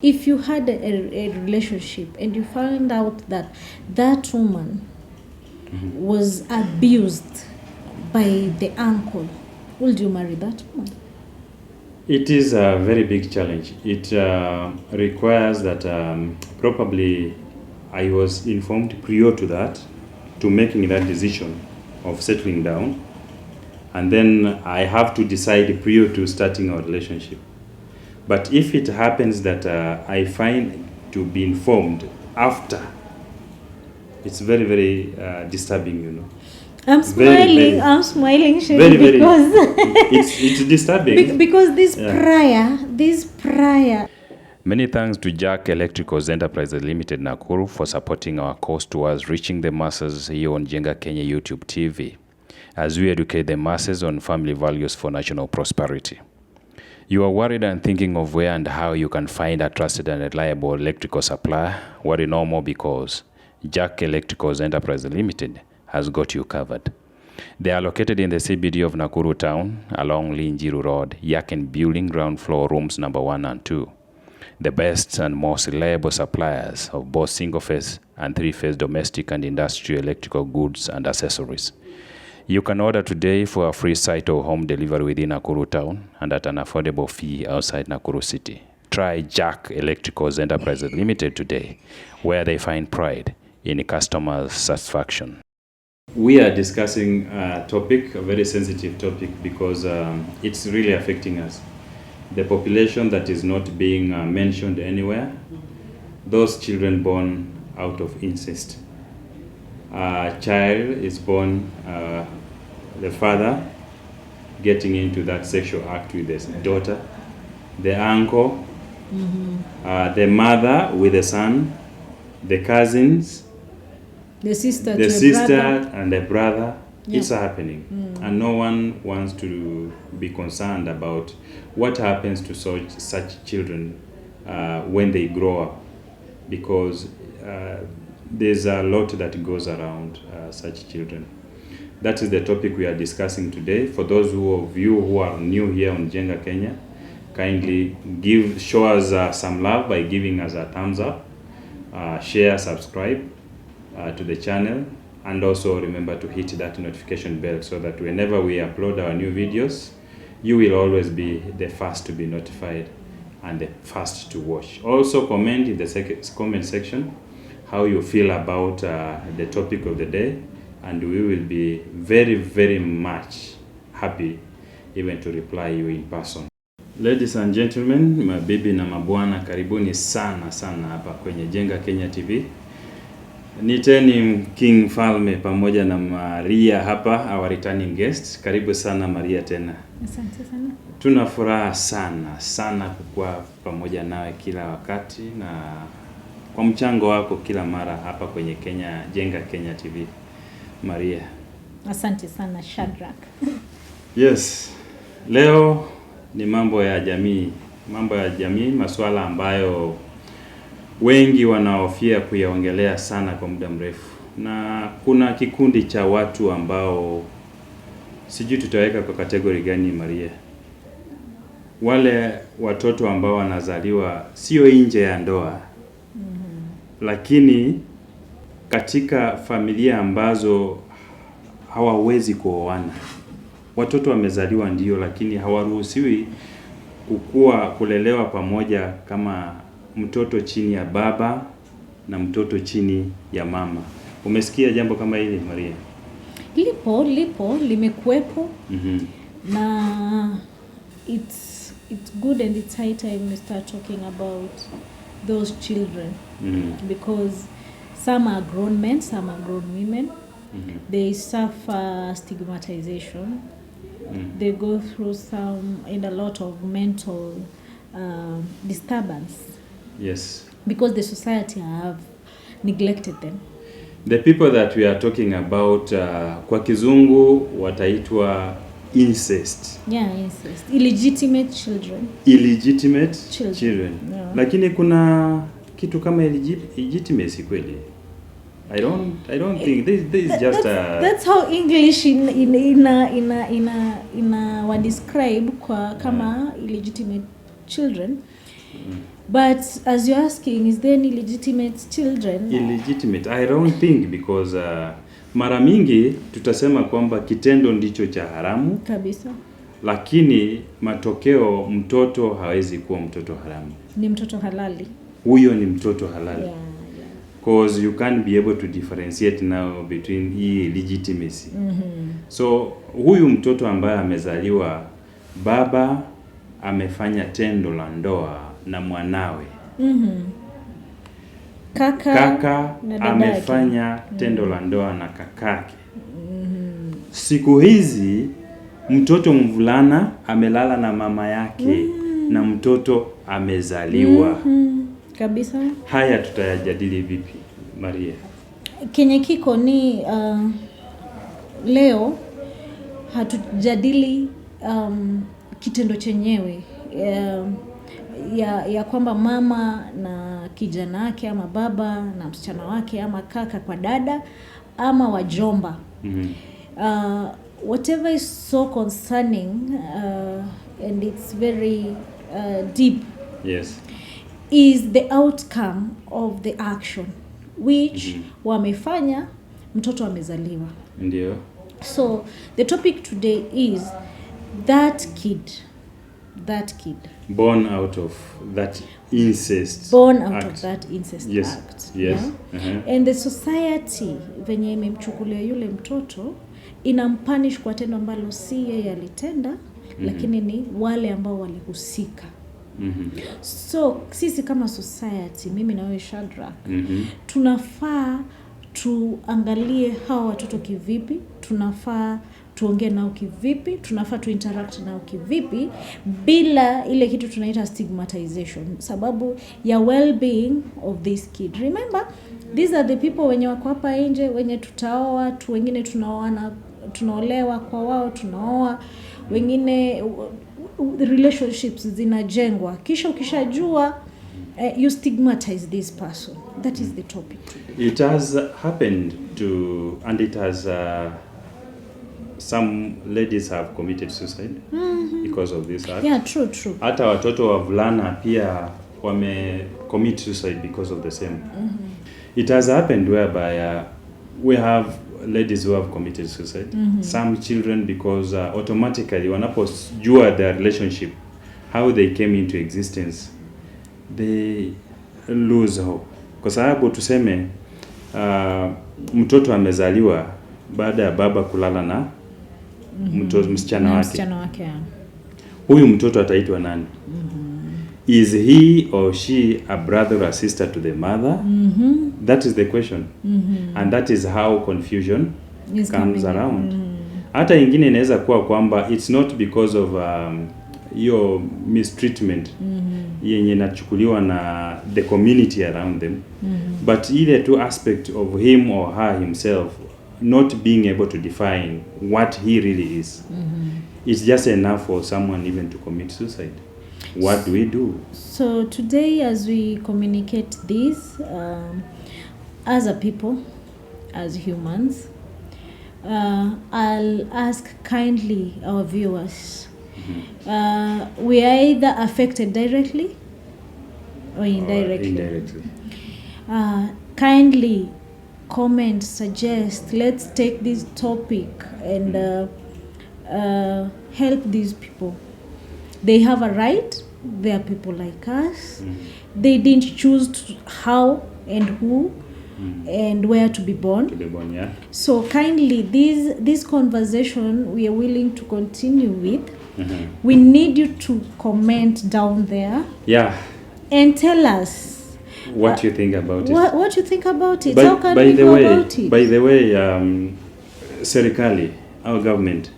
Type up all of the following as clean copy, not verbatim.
If you had a relationship and you found out that that woman was abused by the uncle, would you marry that woman? It is a very big challenge. It requires that probably I was informed prior to that, to making that decision of settling down. And then I have to decide prior to starting our relationship. But if it happens that I find to be informed after, it's very, very disturbing, you know. I'm smiling. I'm smiling, very, because it's disturbing. Because this prior. Many thanks to Jack Electricals Enterprises Limited Nakuru for supporting our cause towards reaching the masses here on Jenga Kenya YouTube TV, as we educate the masses on family values for national prosperity. You are worried and thinking of where and how you can find a trusted and reliable electrical supplier? Worry no more, because Jack Electricals Enterprises Limited has got you covered. They are located in the CBD of Nakuru town along Linjiru Road, Yakin Building, ground floor, rooms number 1 and 2. The best and most reliable suppliers of both single-phase and three-phase domestic and industrial electrical goods and accessories. You can order today for a free site or home delivery within Nakuru town and at an affordable fee outside Nakuru city. Try Jack Electricals Enterprises Limited today, where they find pride in customer satisfaction. We are discussing a topic, a very sensitive topic, because it's really affecting us. The population that is not being mentioned anywhere, those children born out of incest. A child is born, the father getting into that sexual act with his daughter, the uncle, the mother with the son, the cousins, The sister and the brother. Yeah. It's happening. And no one wants to be concerned about what happens to such children when they grow up, because there's a lot that goes around such children. That is the topic we are discussing today. For those of you who are new here on Jenga Kenya, kindly show us some love by giving us a thumbs up, share, subscribe to the channel, and also remember to hit that notification bell so that whenever we upload our new videos, you will always be the first to be notified and the first to watch. Also comment in the comment section how you feel about the topic of the day, and we will be very, very much happy even to reply you in person. Ladies and gentlemen, mabibi na mabwana, karibuni sana sana hapa kwenye Jenga Kenya TV. Niteni King Falme pamoja na Maria hapa, our returning guest. Karibu sana Maria tena. Asante sana. Tuna furaha sana sana kukua pamoja nawe kila wakati na kwa mchango wako kila mara hapa kwenye Jenga Kenya TV. Maria. Asante sana Shadrack. Yes. Leo ni mambo ya jamii, masuala ambayo wengi wanaofia kuyaongelea sana kwa muda mrefu. Na kuna kikundi cha watu ambao sijui tutaweka kwa kategori gani, Maria. Wale watoto ambao wanazaliwa sio nje ya ndoa. Lakini katika familia ambazo hawawezi kuoana. Watoto wamezaliwa ndio, lakini hawaruhusiwi kulelewa pamoja kama mtoto chini ya baba na mtoto chini ya mama. Umesikia jambo kama hili, Maria? Lipo limekuwepo. Na it's good and it's high time we start talking about those children. Because some are grown men, some are grown women. They suffer stigmatization. They go through a lot of mental disturbance. Yes. Because the society have neglected them. The people that we are talking about, kwa kizungu wataitwa incest. Yeah, incest. Illegitimate children. Yeah. Lakini kuna kitu kama illegitimacy kweli? I don't think this is just that's how English in wa describe kwa kama illegitimate children. But as you're asking, is there any legitimate children? Illegitimate, I don't think, because mara mingi tutasema kwamba kitendo ndicho cha haramu Kabisa. Lakini matokeo, mtoto hawezi kuwa mtoto haramu. Ni mtoto halali. Huyo ni mtoto halali. Yeah. Because you can't be able to differentiate now between illegitimacy. So huyu mtoto ambaye amezaliwa, baba amefanya tendo la ndoa na mwanawe. Kaka amefanya tendo la ndoa na kakake. Siku hizi mtoto mvulana amelala na mama yake na mtoto amezaliwa. Kabisa. Haya tutayajadili vipi, Maria? Kenye kiko ni leo hatujadili kitendo chenyewe ya kwamba mama na kijana wake ama baba na msichana wake ama kaka kwa dada ama wajomba. Whatever is so concerning and it's very deep. Yes. Is the outcome of the action which wamefanya, mtoto amezaliwa. Ndio. So the topic today is that kid born out of that incest act. Of that incest yes. act. Yes. Yeah? And the society venye imemchukulia yule mtoto inampunish kwa tendo ambalo si yeye alitenda, lakini ni wale ambao walihusika. So sisi kama society, mimi na wewe Shadrack, tunafaa tuangalie hawa watoto kivipi, tunafaa tuongee nao kivipi, tunafaa tuinteract nao kivipi bila ile kitu tunaita stigmatization, sababu ya well-being of this kid. Remember, these are the people wenye wako hapa nje, wenye tutaoa, wengine tunaolewa kwa wao, tunaoa, wengine relationships zinajengwa. Kisha ukishajua you stigmatize this person. That is the topic today. It has happened to, and it has some ladies have committed suicide because of this act. Yeah, true. Hata watoto wavulana pia wame commit suicide because of the same. It has happened whereby we have ladies who have committed suicide. Some children because automatically wanapojua their relationship, how they came into existence, they lose hope. Kwa sababu tuseme mtoto amezaliwa baada ya baba kulala na msichana wake. Huyu mtoto ataitwa nani? Is he or she a brother or sister to the mother? That is the question. And that is how confusion comes around. Hata ingine inaweza kuwa kwamba it's not because of your mistreatment yenye inachukuliwa na the community around them, but ile two aspect of him or her himself not being able to define what he really is. It's just enough for someone even to commit suicide. What do we do? So today, as we communicate this, as a people, as humans, I'll ask kindly our viewers, we are either affected directly or indirectly. Kindly comment, suggest, let's take this topic and help these people. They have a right. They are people like us. They didn't choose how and who and where to be born. Yeah. So kindly, this conversation we are willing to continue with. We need you to comment down there. Yeah. And tell us what you think about it. What you think about it. How can we go about it? By the way, serikali, our government,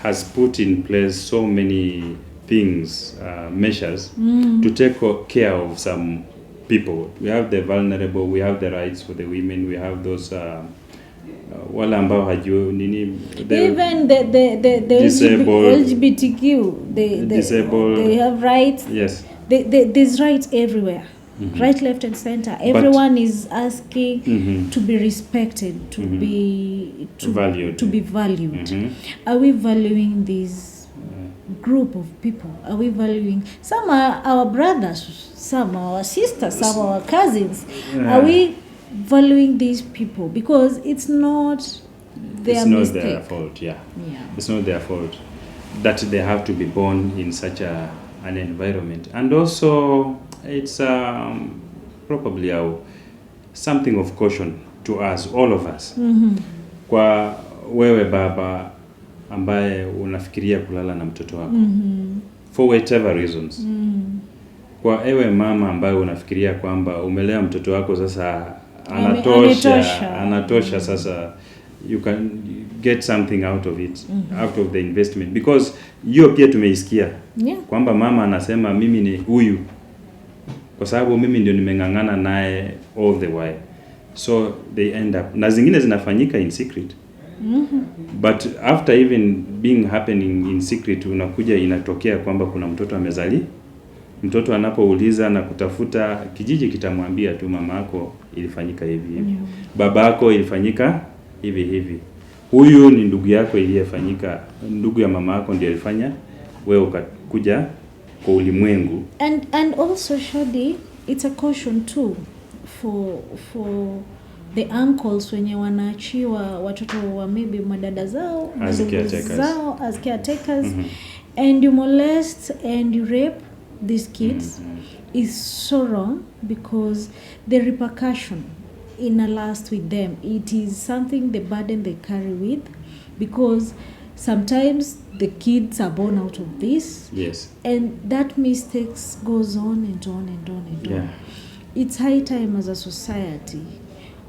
has put in place so many things, measures to take care of some people. We have the vulnerable, we have the rights for the women, we have those wale ambao hajui nini, even the disabled, LGBTQ, disabled, they have rights. Yes. There's rights everywhere. Right, left and center. Everyone is asking to be respected, to be valued. To be valued. Are we valuing these group of people are we valuing? Some are our brothers, some are our sisters, some are our cousins. Yeah. Are we valuing these people? Because it's not their It's not mistake. their fault, yeah. Yeah. It's not their fault that they have to be born in such an environment. And also, it's probably something of caution to us, all of us. Kwa wewe baba ambaye unafikiria kulala na mtoto wako for whatever reasons. Kwa ewe mama ambaye unafikiria kwamba umelea mtoto wako sasa anatosha sasa you can get something out of it, out of the investment, because hiyo pia tumeisikia kwamba mama anasema mimi ni huyu kwa sababu mimi ndio nimeng'ang'ana naye all the while, so they end up, na zingine zinafanyika in secret. But after even being happening in secret, unakuja inatokea kwamba kuna mtoto amezali. Mtoto anapouliza na kutafuta, kijiji kitamwambia tu mama yako ilifanyika hivi hivi, baba yako ilifanyika hivi hivi, huyu ni ndugu yako iliyefanyika, ndugu ya mama yako ndiye alifanya wewe ukakuja kwa ulimwengu. And also Shadi, it's a caution too for the uncles wenye wanaachiwa watoto wa maybe madada zao as caretakers and you molest and you rape these kids is so wrong, because the repercussion in a last with them, it is something, the burden they carry with, because sometimes the kids are born out of this. Yes. And that mistakes goes on and on and on and on. It's high time as a society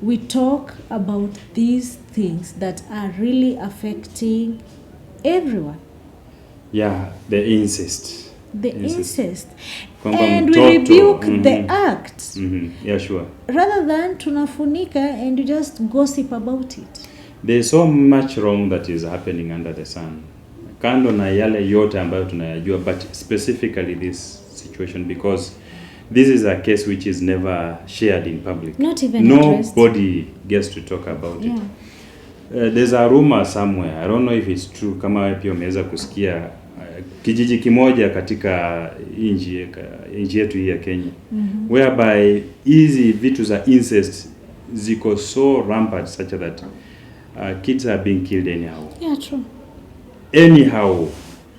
we talk about these things that are really affecting everyone. Yeah, the incest. And we rebuke the act. Yeah, sure. Rather than tunafunika and you just gossip about it. There's so much wrong that is happening under the sun. Kando na yale yote ambayo tunayajua, but specifically this situation, because this is a case which is never shared in public. Not even addressed. Nobody gets to talk about it. There's a rumor somewhere, I don't know if it's true, kama wewe pia umeweza kusikia kijiji kimoja katika nchi yetu hii ya Kenya, whereby hizi vitu za incest ziko so rampant such that kids are being killed anyhow. Yeah, true. Anyhow.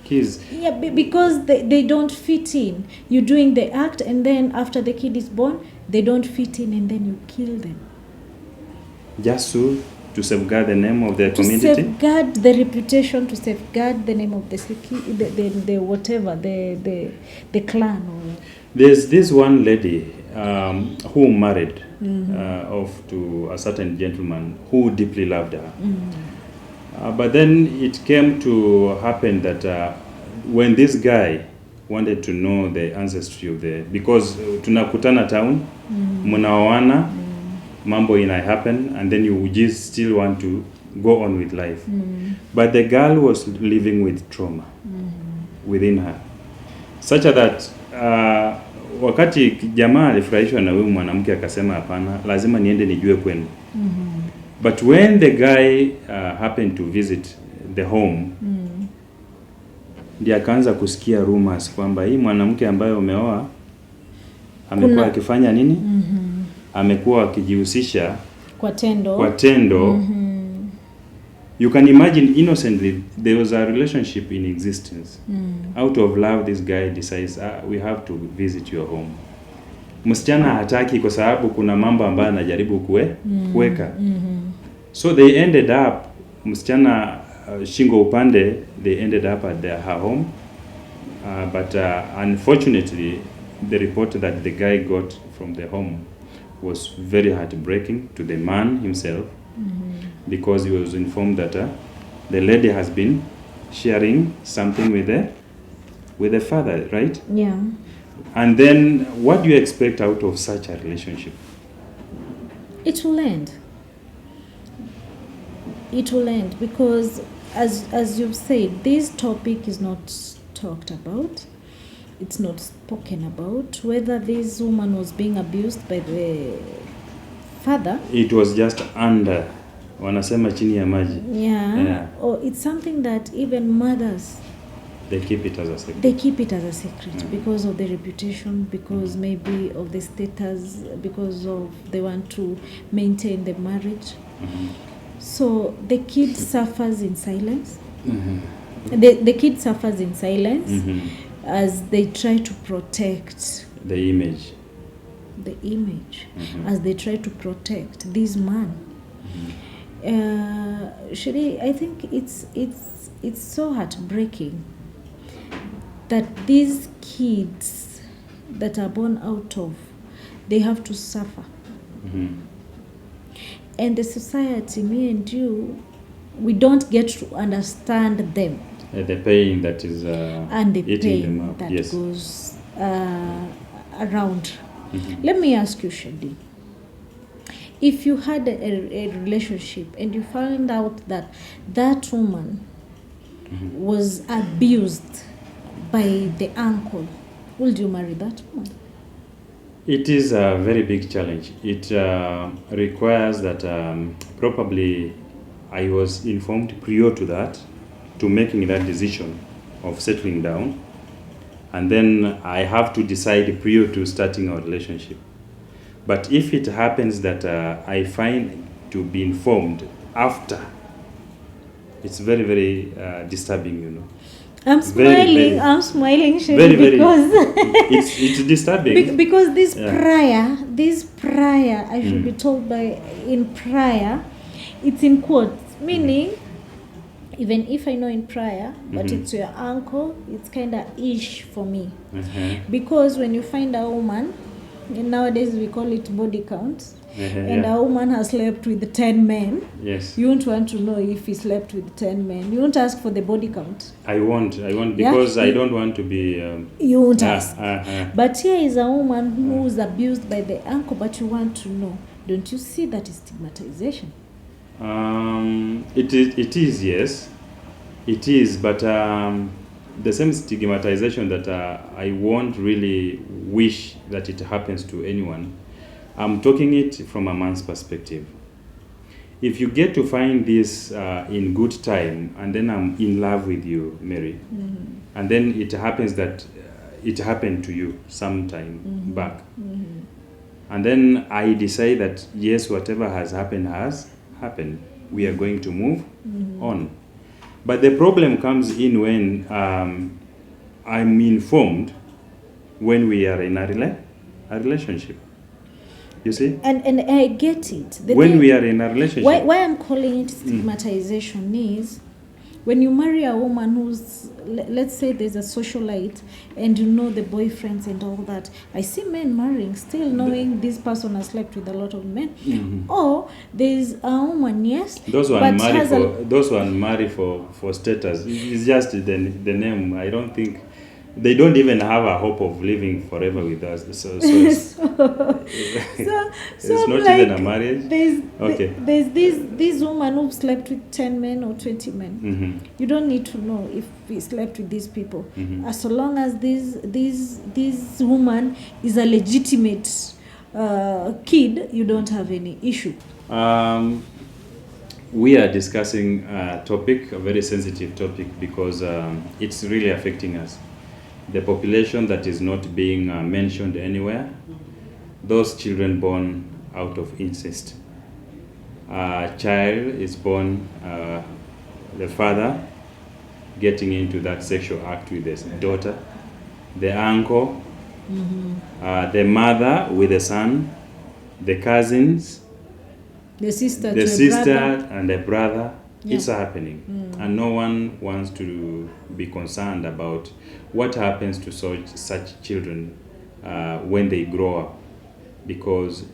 Kids. Yeah, because they don't fit in. You're doing the act and then after the kid is born, they don't fit in and then you kill them. Just to safeguard the name of their community? To safeguard the reputation, to safeguard the name of the whatever, the clan. Or there's this one lady who married off to a certain gentleman who deeply loved her. But then it came to happen that when this guy wanted to know the ancestry of because tunakutana town, munaoana, mambo ina happen, and then you just still want to go on with life. But the girl was living with trauma within her, such that wakati jamaa alifurahishwa na huyu mwanamke akasema hapana, lazima niende nijue kwenu. But when the guy happened to visit the home, ndiye akaanza kusikia rumors kwamba hii mwanamke ambaye umeoa amekuwa akifanya nini? Amekuwa akijihusisha kwa tendo. You can imagine innocently there was a relationship in existence. Out of love this guy decides we have to visit your home. Msichana hataki kwa sababu kuna mambo ambayo anajaribu kuweka. So they ended up, msichana shingo upande, they ended up at her home. But unfortunately, the report that the guy got from the home was very heartbreaking to the man himself, because he was informed that the lady has been sharing something with the father, right? Yeah. And then what do you expect out of such a relationship? It will end. It will end because, as you've said, this topic is not talked about. It's not spoken about. Whether this woman was being abused by the father. It was just under, wanasema chini ya maji. Yeah. Or it's something that even mothers They keep it as a secret. They keep it as a secret because of the reputation, because maybe of the status, because of they want to maintain the marriage. So the kid suffers in silence. The kid suffers in silence as they try to protect the image, as they try to protect this man. Shiri, I think it's so heartbreaking that these kids that are born out of, they have to suffer. And the society, me and you, we don't get to understand them. The pain that is And the eating them pain up. that Yes. goes around. Let me ask you, Shadi. If you had a relationship and you found out that that woman was abused by the uncle, would you marry that woman? It is a very big challenge. It requires that probably I was informed prior to that, to making that decision of settling down. And then I have to decide prior to starting our relationship. But if it happens that I find to be informed after, it's very, very disturbing, you know. I'm smiling, Shadi, because it's disturbing. because this prior, I should be told in prior, it's in quotes, meaning even if I know in prior, but it's your uncle, it's kind of ish for me. Because when you find a woman, and nowadays we call it body count, and a woman has slept with 10 men, yes, you won't want to know if he slept with 10 men. You won't ask for the body count. I won't because I don't want to be... you won't ask. But here is a woman who is abused by the uncle, but you want to know. Don't you see that is stigmatization? It is, yes. It is, but the same stigmatization that I won't really wish that it happens to anyone. I'm talking it from a man's perspective. If you get to find this in good time, and then I'm in love with you, Mary, and then it happens that it happened to you sometime back, and then I decide that yes, whatever has happened. We are going to move on. But the problem comes in when I'm informed when we are in a relationship. You see? And I get it. When we are in a relationship. Why I'm calling it stigmatization is when you marry a woman who's, let's say there's a socialite and you know the boyfriends and all that. I see men marrying still knowing this person has slept with a lot of men. Or there's a woman, yes. Those who marry for status. It's just the name. I don't think they don't even have a hope of living forever with us. So it's not like, even a marriage. There's this woman who slept with 10 men or 20 men. You don't need to know if he slept with these people. As long as this woman is a legitimate kid, you don't have any issue. We are discussing a topic, a very sensitive topic, because it's really affecting us. The population that is not being mentioned anywhere, those children born out of incest. A child is born, the father getting into that sexual act with his daughter, the uncle, the mother with the son, the cousins, the sister and the brother. It's happening, and no one wants to be concerned about what happens to such children when they grow up, because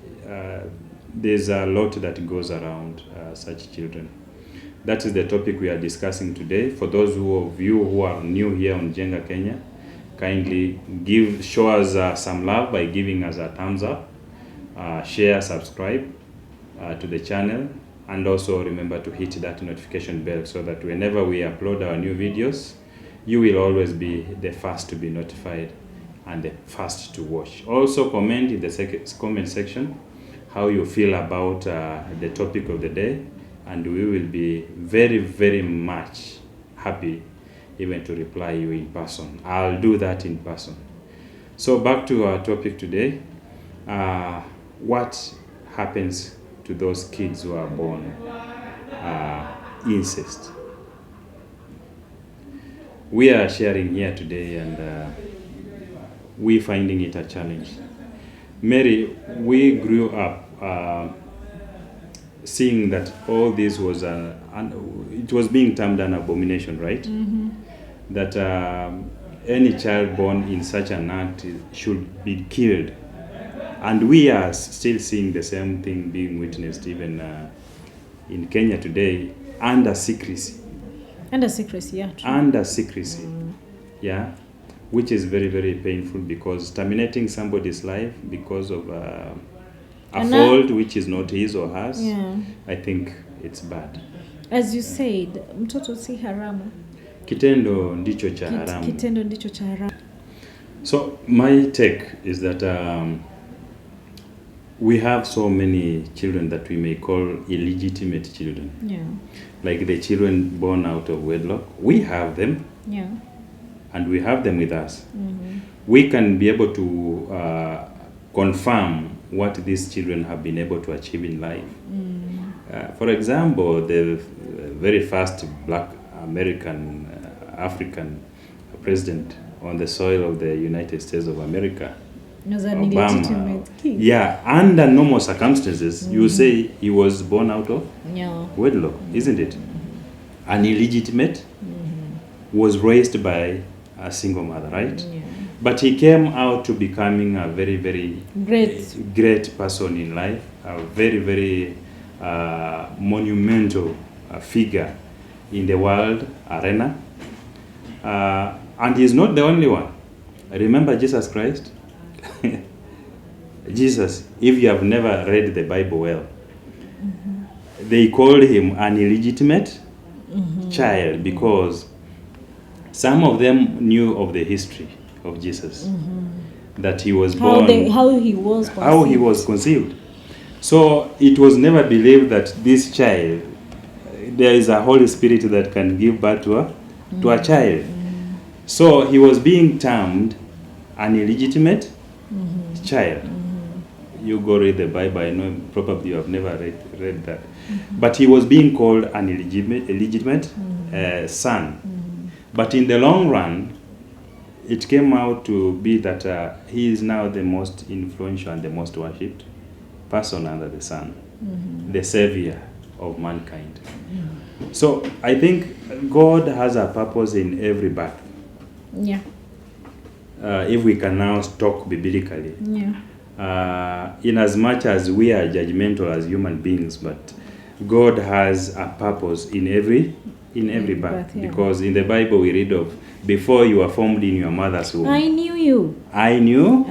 there's a lot that goes around such children. That is the topic we are discussing today. For those of you who are new here on Jenga Kenya, kindly show us some love by giving us a thumbs up, share, subscribe to the channel. And also remember to hit that notification bell so that whenever we upload our new videos, you will always be the first to be notified and the first to watch. Also comment in the comment section how you feel about the topic of the day, and we will be very, very much happy even to reply you in person. I'll do that in person. So back to our topic today. What happens to those kids who are born incest? We are sharing here today, and we finding it a challenge. Mary, we grew up seeing that all this was it was being termed an abomination, right? That any child born in such an act should be killed, and we are still seeing the same thing being witnessed even in Kenya today under secrecy. Under secrecy, yeah. True. Under secrecy, yeah, which is very, very painful, because terminating somebody's life because of a fault which is not his or hers, Yeah. I think it's bad. As you said, mtoto si haramu. Kitendo ndicho cha haramu. Kitendo ndicho cha haramu. So my take is that we have so many children that we may call illegitimate children. Yeah. Like the children born out of wedlock. We have them, Yeah. and we have them with us. We can be able to confirm what these children have been able to achieve in life. For example, the very first black American African president on the soil of the United States of America, Was an Obama. illegitimate kid. Yeah, under normal circumstances, you say he was born out of Yeah. wedlock, isn't it? An illegitimate was raised by a single mother, right? Yeah. But he came out to becoming a very, very Great. person in life, a very, very monumental figure in the world arena. And he's not the only one. Remember Jesus Christ? Jesus, if you have never read the Bible well, they called him an illegitimate child, because some of them knew of the history of Jesus, that he was born, How he was conceived. how he was conceived. So it was never believed that this child, there is a Holy Spirit that can give birth to a child. So he was being termed an illegitimate child. You go read the Bible. I know probably you have never read that. But he was being called an illegitimate son. But in the long run, it came out to be that he is now the most influential and the most worshipped person under the sun, the savior of mankind. So I think God has a purpose in every birth. Yeah. If we can now talk biblically, Yeah. in as much as we are judgmental as human beings, but God has a purpose in every birth, yeah. because in the Bible we read of, before you were formed in your mother's womb, I knew you. I knew,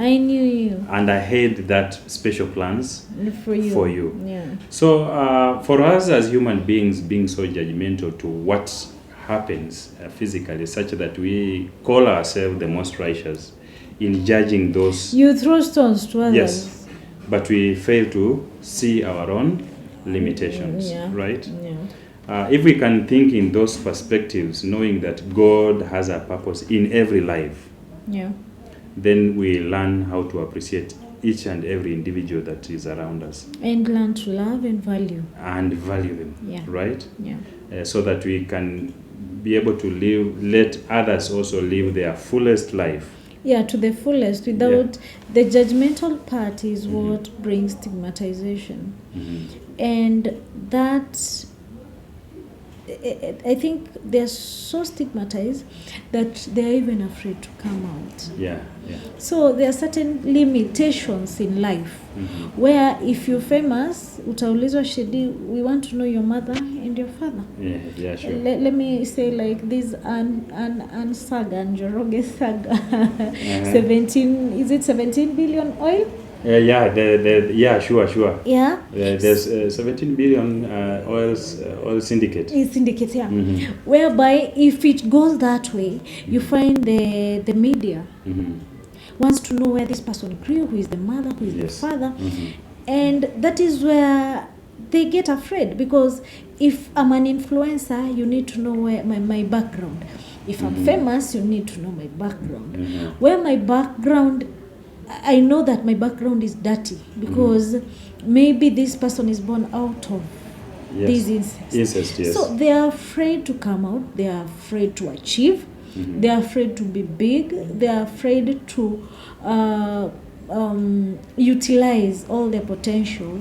And I had that special plans for you. for you. Yeah. So for us as human beings, being so judgmental to what happens physically, such that we call ourselves the most righteous in judging those. You throw stones to others. Yes, but we fail to see our own limitations, Yeah. right? Yeah. If we can think in those perspectives, knowing that God has a purpose in every life, Yeah. then we learn how to appreciate each and every individual that is around us And learn to love and value. them, Yeah. right? Yeah. So that we can be able to let others also live their fullest life. Yeah, to the fullest, without the judgmental part is what brings stigmatization. And that, I think they're so stigmatized that they're even afraid to come out. Yeah. So there are certain limitations in life where if you're famous, utaulizwa Shedi, we want to know your mother and your father. Yeah, sure. Let me say like this an saga, Njoroge saga. 17 billion oil? Sure. Yeah. There's 17 billion oil syndicate. Syndicate, yeah. Whereby if it goes that way, you find the media wants to know where this person grew, who is the mother, who is the father. And that is where they get afraid, because if I'm an influencer, you need to know where my background. If I'm famous, you need to know my background. Where my background, I know that my background is dirty because maybe this person is born out of this incest. Incest, yes. So they are afraid to come out. They are afraid to achieve. They are afraid to be big. They are afraid to utilize all their potential.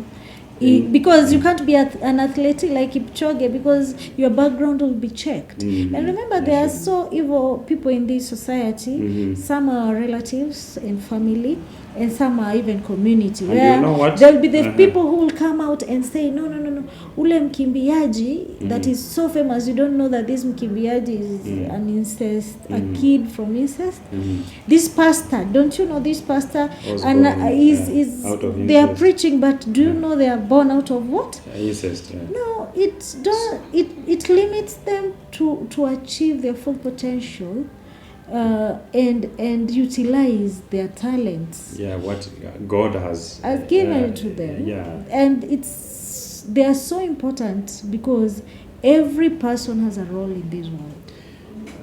Because you can't be an athletic like Kipchoge because your background will be checked. And remember, there are so evil people in this society. Some are relatives and family, and some are even community. And where you know what? There will be the people who will come out and say, no, ule mkimbiaji that is so famous, you don't know that this mkimbiaji is an incest, a kid from incest. This pastor, don't you know this pastor? And is out of they are incest. preaching, but do you know they are born out of what? Incest. Yeah. No, it limits them to achieve their full potential and utilize their talents. Yeah, what God has Given to them. Yeah. And they are so important because every person has a role in this world.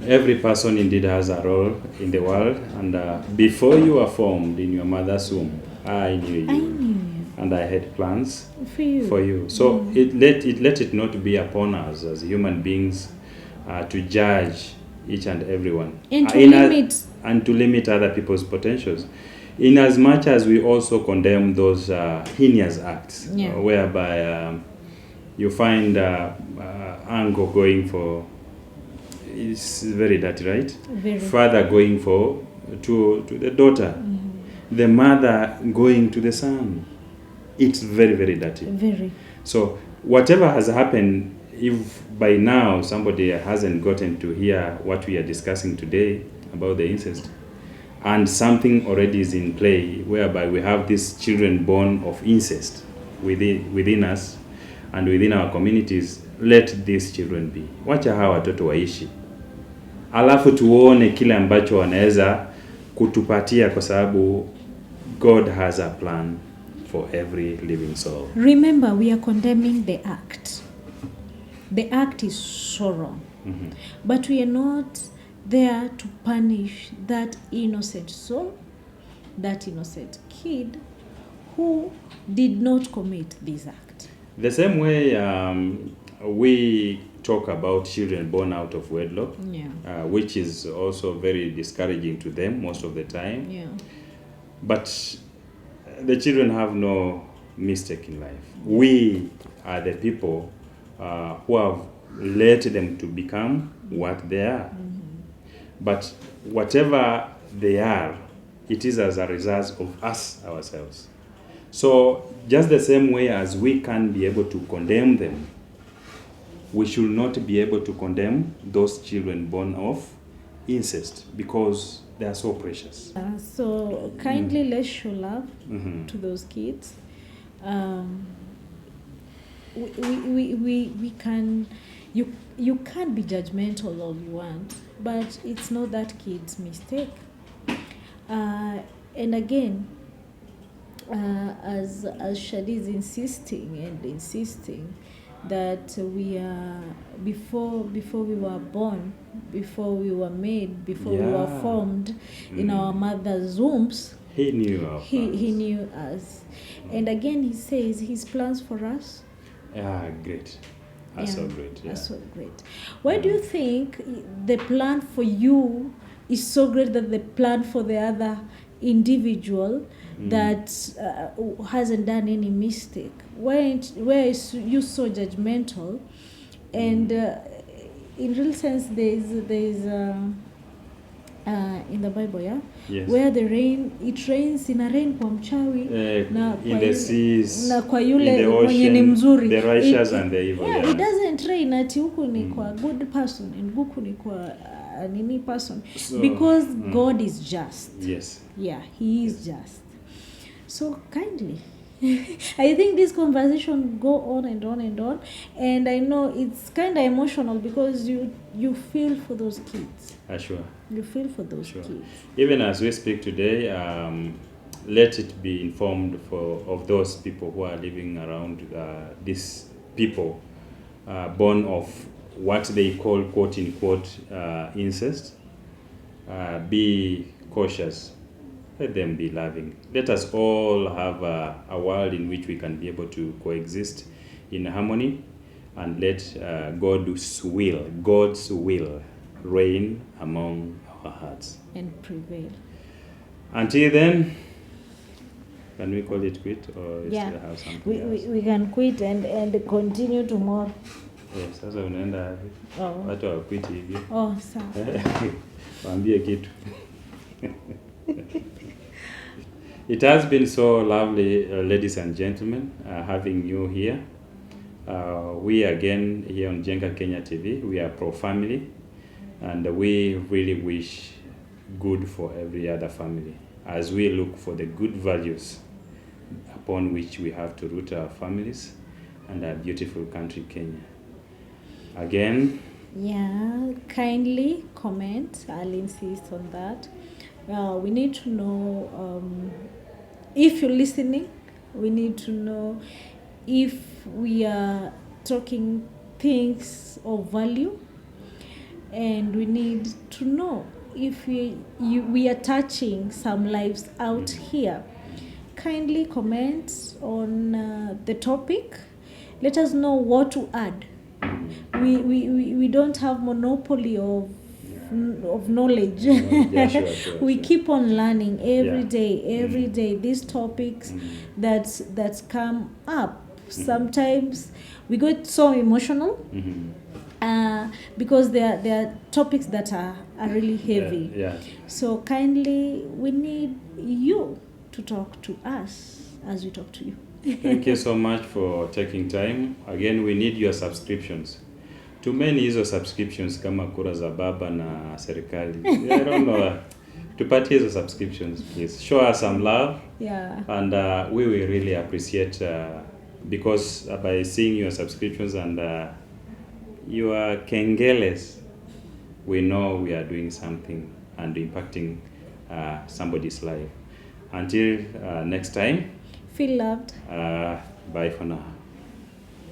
Every person indeed has a role in the world, and before you were formed in your mother's womb, I knew you. I knew you. And I had plans For you. So let it not be upon us as human beings to judge each and everyone. And to limit other people's potentials. In as much as we also condemn those heinous acts, whereby you find uncle going for, it's very dirty, right? Very. Father going to the daughter, the mother going to the son. It's very, very dirty. Very. So whatever has happened, if by now somebody hasn't gotten to hear what we are discussing today about the incest, and something already is in play whereby we have these children born of incest within us and within our communities, let these children be. Wacha hawa watoto waishi, alafu tuone kile ambacho wanaweza kutupatia, kwa sababu God has a plan for every living soul. Remember, we are condemning the act. The act is so wrong. But we are not there to punish that innocent soul, that innocent kid who did not commit this act. The same way we talk about children born out of wedlock, which is also very discouraging to them most of the time. Yeah. But the children have no mistake in life. We are the people who have led them to become what they are. But whatever they are, it is as a result of us ourselves. So just the same way as we can be able to condemn them, we should not be able to condemn those children born of incest, because they are so precious. So kindly let's show love to those kids. We can, you can't be judgmental all you want, but it's not that kid's mistake. And again, as Shadi is insisting that we are before we were born, before we were made, before we were formed in our mother's wombs, he knew our plans. He knew us. And again, he says his plans for us. Great. So great. Yeah. So great. Why do you think the plan for you is so great that the plan for the other individual that hasn't done any mistake? Why is you so judgmental? And in real sense, there is in the Bible, Yes. where it rains in a rain kwa mchawi na in the seas, na kwa in yule the mwenye ni ocean, mzuri, the righteous and the evil. It doesn't rain ati huku ni kwa good person and huku ni kwa nini person, So, because God is just. Yes. Yeah, he is just. So kindly, I think this conversation go on and on and on, and I know it's kind of emotional because you feel for those kids. Sure. You feel for those kids. Even as we speak today, let it be informed of those people who are living around these people born of what they call quote unquote incest, be cautious. Let them be loving. Let us all have a world in which we can be able to coexist in harmony, and let God's will reign among our hearts. And prevail. Until then, can we call it quit, or you Yeah. still have something else? We can quit and continue tomorrow. Yes, sasa unaenda wapi? Oh. Watu hawaquit hivi. Oh, sawa. Waambie kitu. It has been so lovely, ladies and gentlemen, having you here. We again here on Jenga Kenya TV, we are pro-family, and we really wish good for every other family as we look for the good values upon which we have to root our families and our beautiful country, Kenya. Again, Yeah, kindly comment. I'll insist on that. We need to know if you're listening. We need to know if we are talking things of value, and we need to know if we are touching some lives out here. Kindly comment on the topic. Let us know what to add. We don't have monopoly of knowledge. Yeah, sure, We sure. keep on learning every Yeah. day these topics that's come up. Sometimes we get so emotional because there are topics that are really heavy. Yeah. So kindly, we need you to talk to us as we talk to you. Thank you so much for taking time. Again, we need your subscriptions. Too many hizo subscriptions kama kura za baba na serikali. I don't know. Tupatie hizo subscriptions, please. Show us some love. Yeah. And we will really appreciate because by seeing your subscriptions and your kengeles, we know we are doing something and impacting somebody's life. Until next time, Feel loved. bye for now.